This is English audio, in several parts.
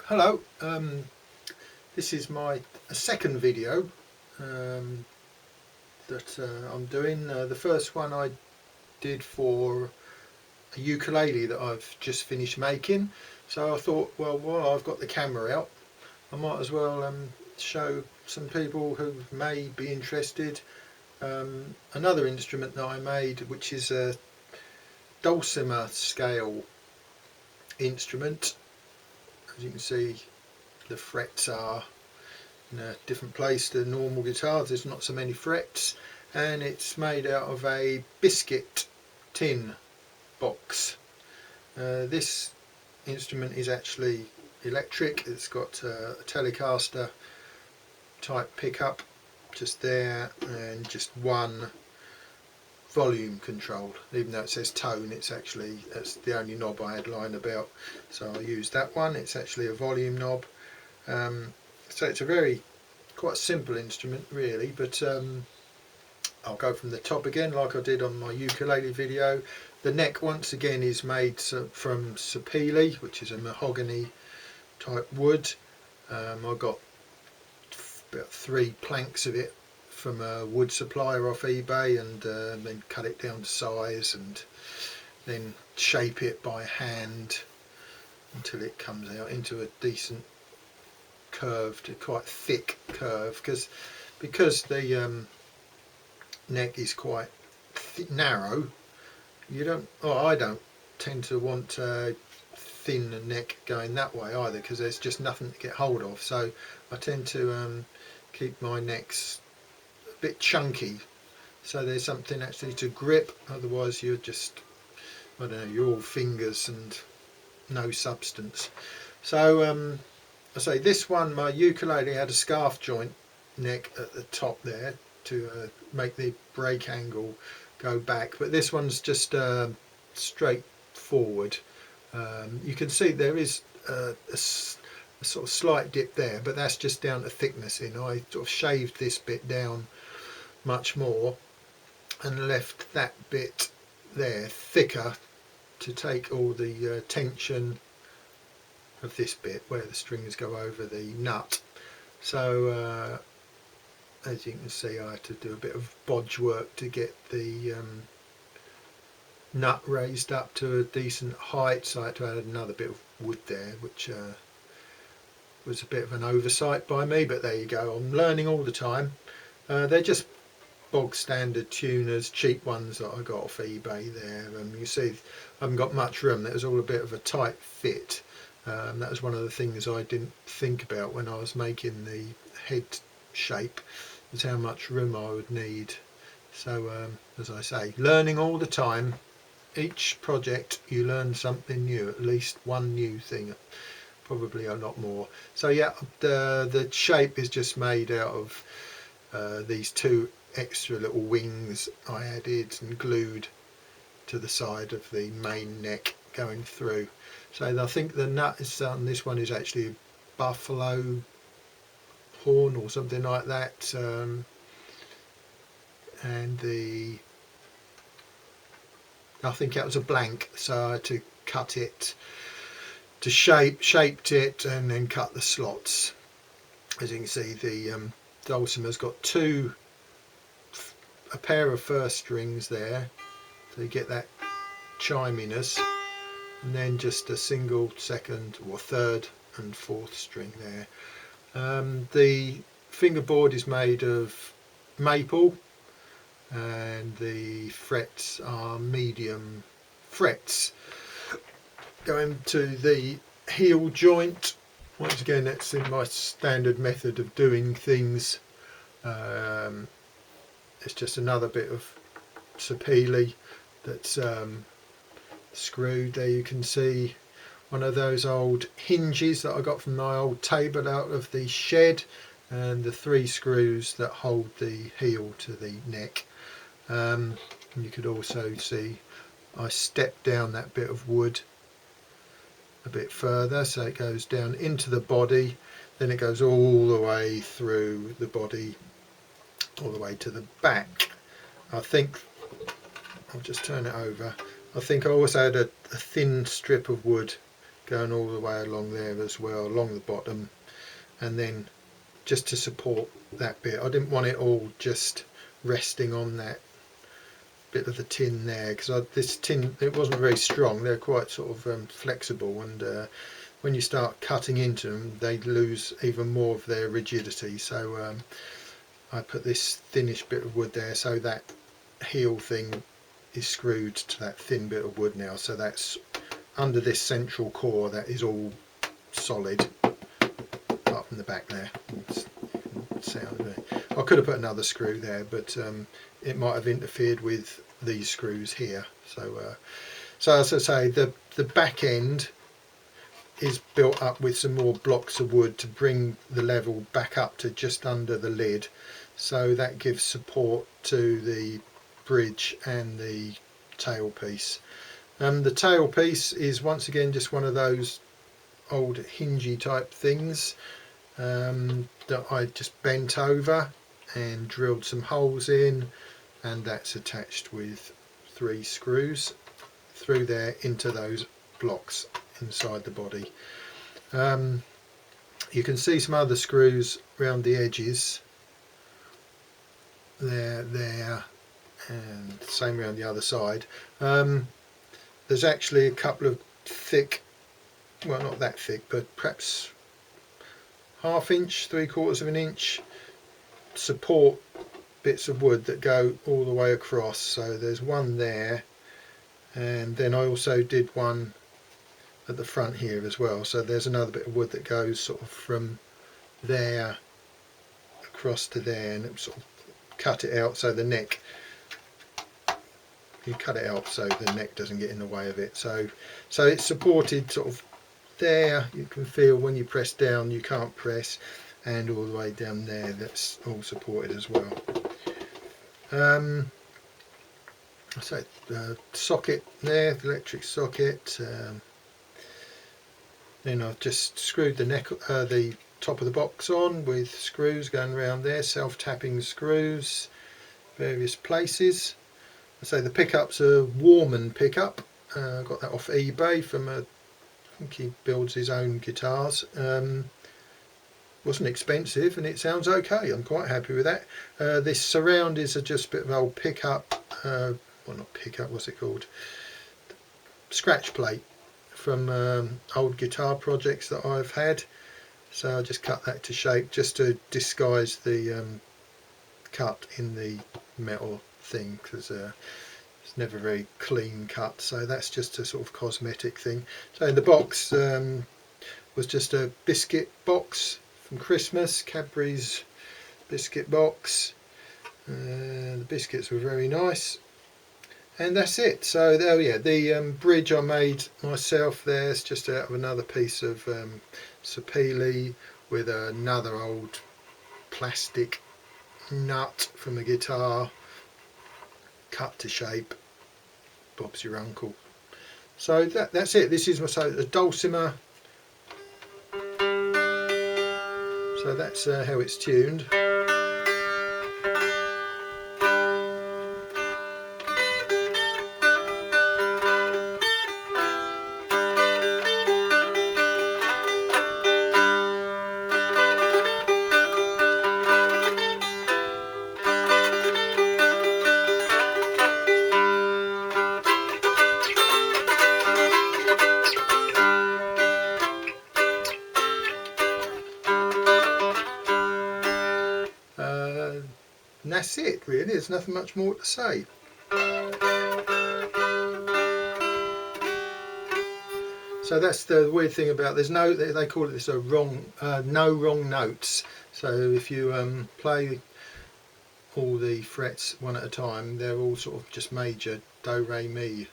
Hello, this is my second video that I'm doing. The first one I did for a ukulele that I've just finished making, so I thought, well, while I've got the camera out, I might as well show some people who may be interested another instrument that I made, which is a Dulcimer scale instrument. As you can see, the frets are in a different place to normal guitars. There's not so many frets, and it's made out of a Biscuit tin box. This instrument is actually electric. It's got a Telecaster type pickup just there, and just one volume control. Even though it says tone, that's the only knob I had lying about, so I used that one. It's actually a volume knob. So it's a quite simple instrument really, but I'll go from the top again like I did on my ukulele video. The neck once again is made from sapele, which is a mahogany type wood. I got about 3 planks of it from a wood supplier off eBay, and then cut it down to size and then shape it by hand until it comes out into a decent curved, quite thick curve, because the neck is quite narrow. I don't tend to want thin neck going that way either, because there's just nothing to get hold of, so I tend to keep my necks a bit chunky so there's something actually to grip. Otherwise you're just, I don't know, you're all fingers and no substance. So I say this one, my ukulele had a scarf joint neck at the top there to make the break angle go back, but this one's just straight forward. You can see there is a sort of slight dip there, but that's just down to thickness. I sort of shaved this bit down much more and left that bit there thicker to take all the tension of this bit where the strings go over the nut. So as you can see, I had to do a bit of bodge work to get the nut raised up to a decent height, so I had to add another bit of wood there, which was a bit of an oversight by me, but there you go. I'm learning all the time. They're just bog standard tuners, cheap ones that I got off eBay there. You see I haven't got much room. That was all a bit of a tight fit. That was one of the things I didn't think about when I was making the head shape, is how much room I would need. So as I say, learning all the time. Each project you learn something new, at least one new thing, probably a lot more. So yeah, the shape is just made out of these 2 extra little wings I added and glued to the side of the main neck going through. So I think the nut is on this one is actually a buffalo horn or something like that, and I think it was a blank, so I had to cut it to shaped it and then cut the slots. As you can see, the Dulcimer's got a pair of first strings there, so you get that chiminess, and then just a single second or third and fourth string there. The fingerboard is made of maple, and the frets are medium frets. Going to the heel joint, once again that's in my standard method of doing things. It's just another bit of sapele that's screwed. There you can see one of those old hinges that I got from my old table out of the shed, and the 3 screws that hold the heel to the neck. And you could also see I stepped down that bit of wood a bit further, so it goes down into the body, then it goes all the way through the body, all the way to the back. I think, I'll just turn it over, I think I also had a thin strip of wood going all the way along there as well, along the bottom, and then just to support that bit. I didn't want it all just resting on that bit of the tin there, because this tin, it wasn't very strong. They're quite sort of flexible, and when you start cutting into them they lose even more of their rigidity. So I put this thinnish bit of wood there, so that heel thing is screwed to that thin bit of wood now, so that's under this central core, that is all solid apart from the back there. I could have put another screw there, but it might have interfered with these screws here. So as I say, the back end is built up with some more blocks of wood to bring the level back up to just under the lid, so that gives support to the bridge and the tailpiece. The tailpiece is once again just one of those old hingy type things that I just bent over and drilled some holes in, and that's attached with 3 screws through there into those blocks inside the body. You can see some other screws around the edges there, and same around the other side. There's actually a couple of thick, well, not that thick, but perhaps 1/2 inch, 3/4 of an inch support bits of wood that go all the way across. So there's one there, and then I also did one at the front here as well. So there's another bit of wood that goes sort of from there across to there, and it sort of cut it out so the neck, you cut it out so the neck doesn't get in the way of it. So it's supported sort of there. You can feel when you press down you can't press, and all the way down there that's all supported as well. So the socket there, the electric socket. Then I've just screwed the neck, the top of the box on with screws going around there, self-tapping screws, various places. I say the pickup's a Warman pickup. I got that off eBay from I think he builds his own guitars. Wasn't expensive, and it sounds okay. I'm quite happy with that. This surround is just a bit of an old pickup, well, not pickup, what's it called? Scratch plate from old guitar projects that I've had. So I just cut that to shape just to disguise the cut in the metal thing, because it's never very clean cut. So that's just a sort of cosmetic thing. So in the box was just a biscuit box from Christmas, Cadbury's biscuit box. The biscuits were very nice, and that's it. So there, yeah, the bridge I made myself. There's just out of another piece of sapele with another old plastic nut from a guitar, cut to shape. Bob's your uncle. So that's it. This is a Dulcimer. So that's how it's tuned. And that's it, really. There's nothing much more to say. So that's the weird thing about, there's no, they call it this a no wrong notes. So if you play all the frets one at a time, they're all sort of just major, do, re, mi.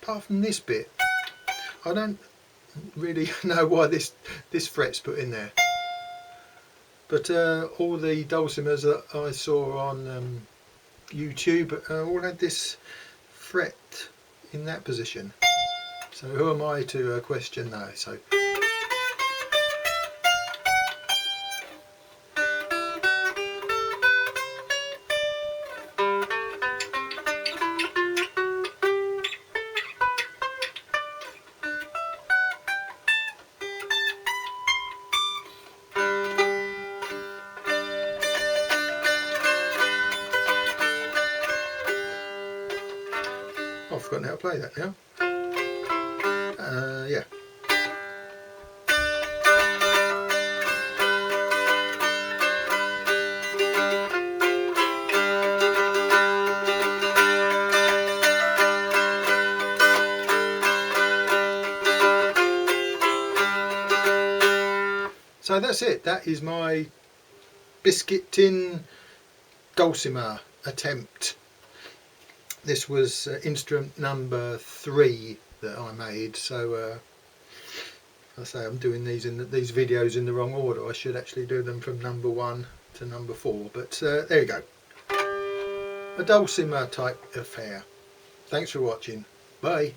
Apart from this bit, I don't really know why this fret's put in there. But all the dulcimers that I saw on YouTube all had this fret in that position. So who am I to question that? So play that now. Yeah. So that's it. That is my Biscuit tin Dulcimer attempt. This was instrument number 3 that I made. So I say I'm doing these videos in the wrong order. I should actually do them from number 1 to number 4. But there you go. A Dulcimer type affair. Thanks for watching. Bye.